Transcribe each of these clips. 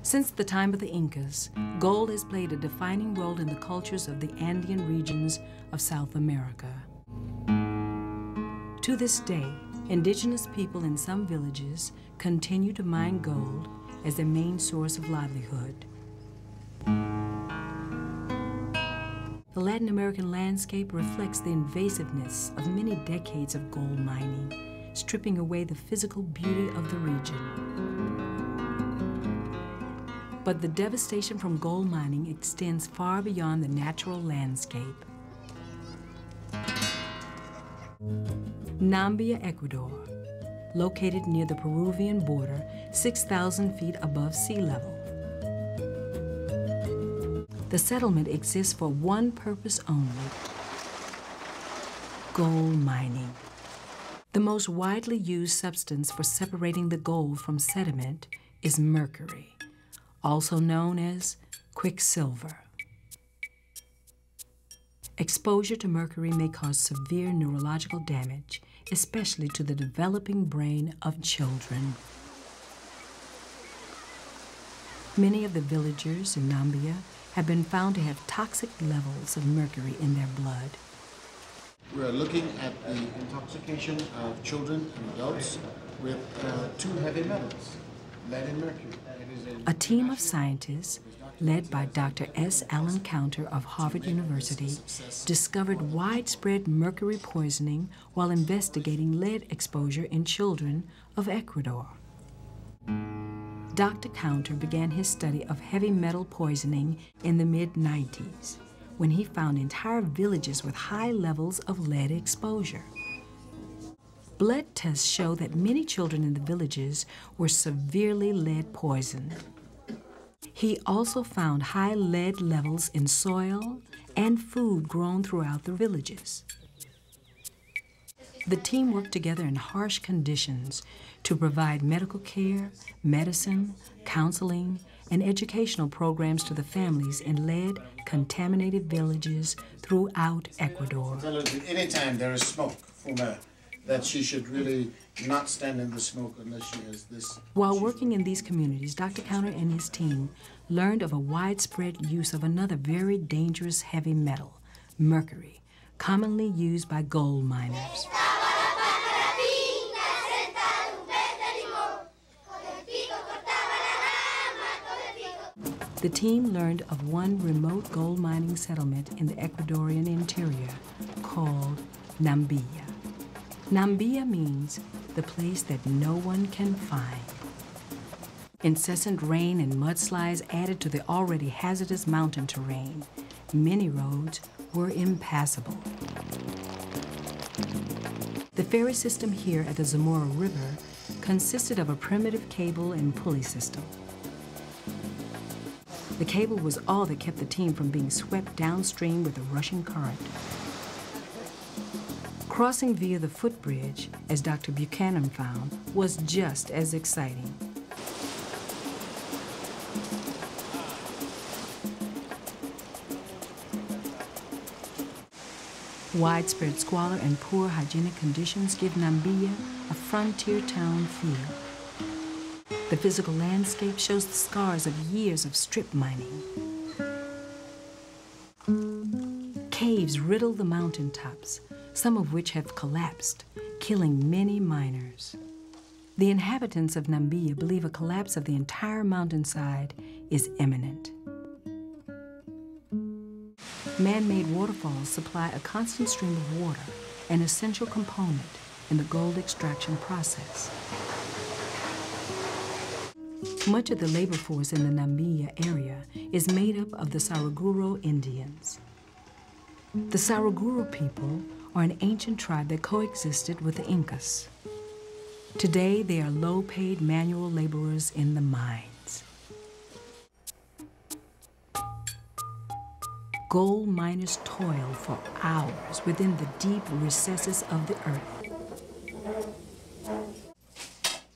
Since the time of the Incas, gold has played a defining role in the cultures of the Andean regions of South America. To this day, indigenous people in some villages continue to mine gold as their main source of livelihood. The Latin American landscape reflects the invasiveness of many decades of gold mining, stripping away the physical beauty of the region. But the devastation from gold mining extends far beyond the natural landscape. Nambia, Ecuador, located near the Peruvian border, 6,000 feet above sea level. The settlement exists for one purpose only: gold mining. The most widely used substance for separating the gold from sediment is mercury, also known as quicksilver. Exposure to mercury may cause severe neurological damage, especially to the developing brain of children. Many of the villagers in Nambia have been found to have toxic levels of mercury in their blood. We're looking at the intoxication of children and adults with two heavy metals, lead and mercury. A team of scientists, led by Dr. S. Allen Counter of Harvard University, discovered widespread mercury poisoning while investigating lead exposure in children of Ecuador. Dr. Counter began his study of heavy metal poisoning in the mid-90s, when he found entire villages with high levels of lead exposure. Blood tests show that many children in the villages were severely lead poisoned. He also found high lead levels in soil and food grown throughout the villages. The team worked together in harsh conditions to provide medical care, medicine, counseling, and educational programs to the families in lead-contaminated villages throughout Ecuador. Anytime there is smoke from that she should really not stand in the smoke unless she has this. While working in these communities, Dr. Counter and his team learned of a widespread use of another very dangerous heavy metal, mercury, commonly used by gold miners. The team learned of one remote gold mining settlement in the Ecuadorian interior called Nambia. Nambia means the place that no one can find. Incessant rain and mudslides added to the already hazardous mountain terrain. Many roads were impassable. The ferry system here at the Zamora River consisted of a primitive cable and pulley system. The cable was all that kept the team from being swept downstream with the rushing current. Crossing via the footbridge, as Dr. Buchanan found, was just as exciting. Widespread squalor and poor hygienic conditions give Nambia a frontier town feel. The physical landscape shows the scars of years of strip mining. Caves riddle the mountaintops, some of which have collapsed, killing many miners. The inhabitants of Nambia believe a collapse of the entire mountainside is imminent. Man-made waterfalls supply a constant stream of water, an essential component in the gold extraction process. Much of the labor force in the Nambia area is made up of the Saraguro Indians. The Saraguro people are an ancient tribe that coexisted with the Incas. Today, they are low-paid manual laborers in the mines. Gold miners toil for hours within the deep recesses of the earth.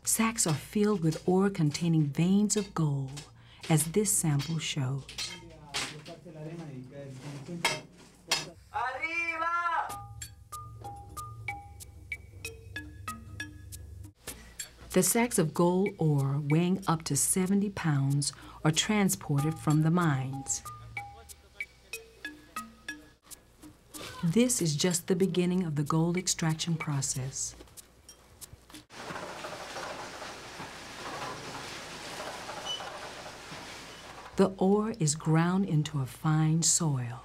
Sacks are filled with ore containing veins of gold, as this sample shows. The sacks of gold ore weighing up to 70 pounds are transported from the mines. This is just the beginning of the gold extraction process. The ore is ground into a fine soil.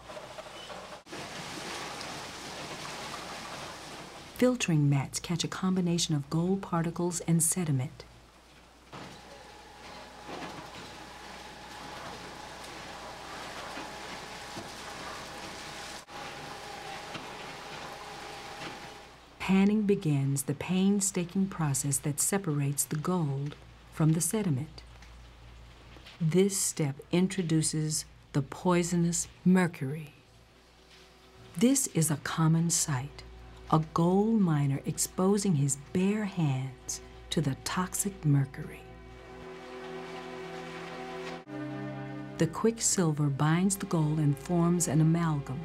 Filtering mats catch a combination of gold particles and sediment. Panning begins the painstaking process that separates the gold from the sediment. This step introduces the poisonous mercury. This is a common sight. A gold miner exposing his bare hands to the toxic mercury. The quicksilver binds the gold and forms an amalgam.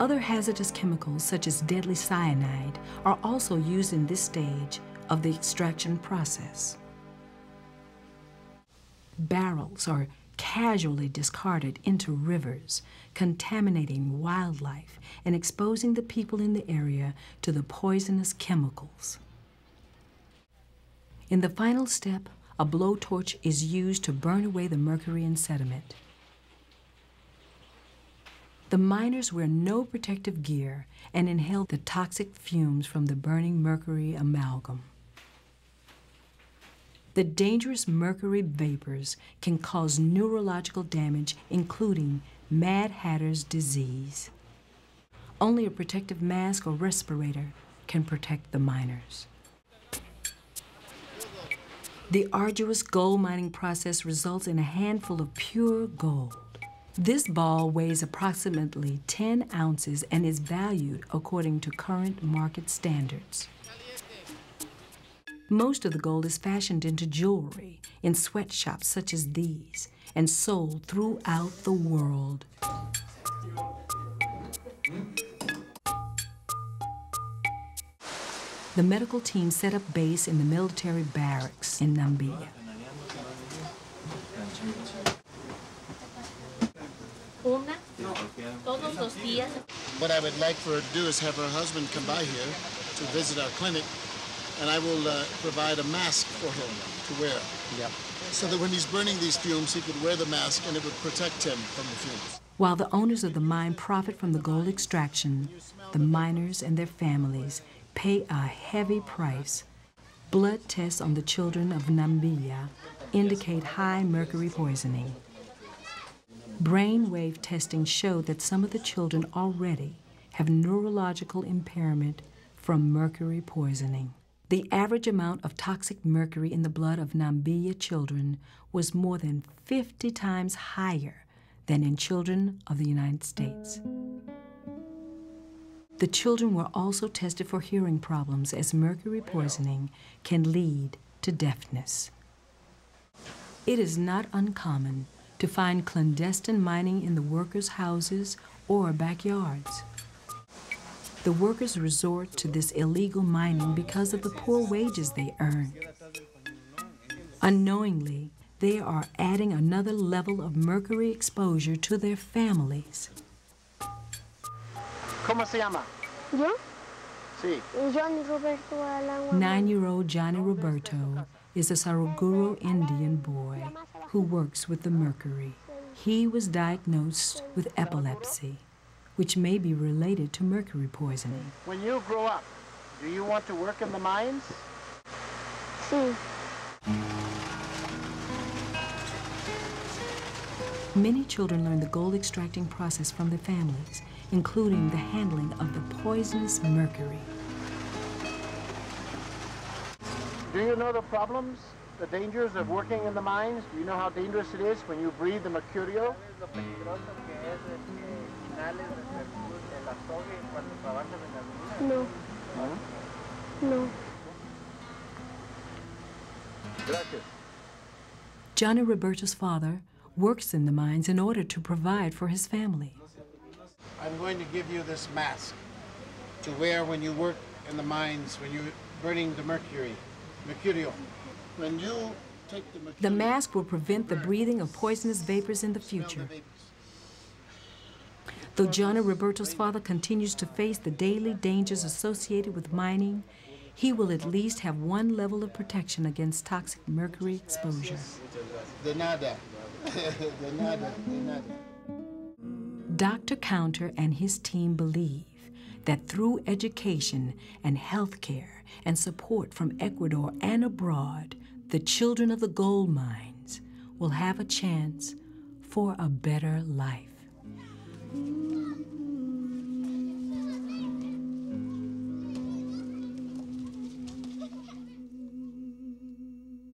Other hazardous chemicals, such as deadly cyanide, are also used in this stage of the extraction process. Barrels are casually discarded into rivers, contaminating wildlife and exposing the people in the area to the poisonous chemicals. In the final step, a blowtorch is used to burn away the mercury and sediment. The miners wear no protective gear and inhale the toxic fumes from the burning mercury amalgam. The dangerous mercury vapors can cause neurological damage, including Mad Hatter's disease. Only a protective mask or respirator can protect the miners. The arduous gold mining process results in a handful of pure gold. This ball weighs approximately 10 ounces and is valued according to current market standards. Most of the gold is fashioned into jewelry in sweatshops such as these and sold throughout the world. The medical team set up base in the military barracks in Namibia. What I would like for her to do is have her husband come by here to visit our clinic, and I will provide a mask for him to wear. Yep. So that when he's burning these fumes, he could wear the mask and it would protect him from the fumes. While the owners of the mine profit from the gold extraction, the miners and their families pay a heavy price. Blood tests on the children of Namibia indicate high mercury poisoning. Brainwave testing showed that some of the children already have neurological impairment from mercury poisoning. The average amount of toxic mercury in the blood of Namibia children was more than 50 times higher than in children of the United States. The children were also tested for hearing problems, as mercury poisoning can lead to deafness. It is not uncommon to find clandestine mining in the workers' houses or backyards. The workers resort to this illegal mining because of the poor wages they earn. Unknowingly, they are adding another level of mercury exposure to their families. ¿Cómo se llama? ¿Yo? Sí. Johnny Roberto Alan. 9-year-old Johnny Roberto is a Saruguro Indian boy who works with the mercury. He was diagnosed with epilepsy, which may be related to mercury poisoning. When you grow up, do you want to work in the mines? Sí. Many children learn the gold extracting process from their families, including the handling of the poisonous mercury. Do you know the problems, the dangers of working in the mines? Do you know how dangerous it is when you breathe the mercurio? No. No. Gracias. Johnny Roberto's father works in the mines in order to provide for his family. I'm going to give you this mask to wear when you work in the mines when you're burning the mercury, mercurial. When you take the mercury, The mask will prevent the breathing of poisonous vapors in the future. Though John Roberto's father continues to face the daily dangers associated with mining, he will at least have one level of protection against toxic mercury exposure. De nada. De nada. De nada. Dr. Counter and his team believe that through education and health care and support from Ecuador and abroad, the children of the gold mines will have a chance for a better life.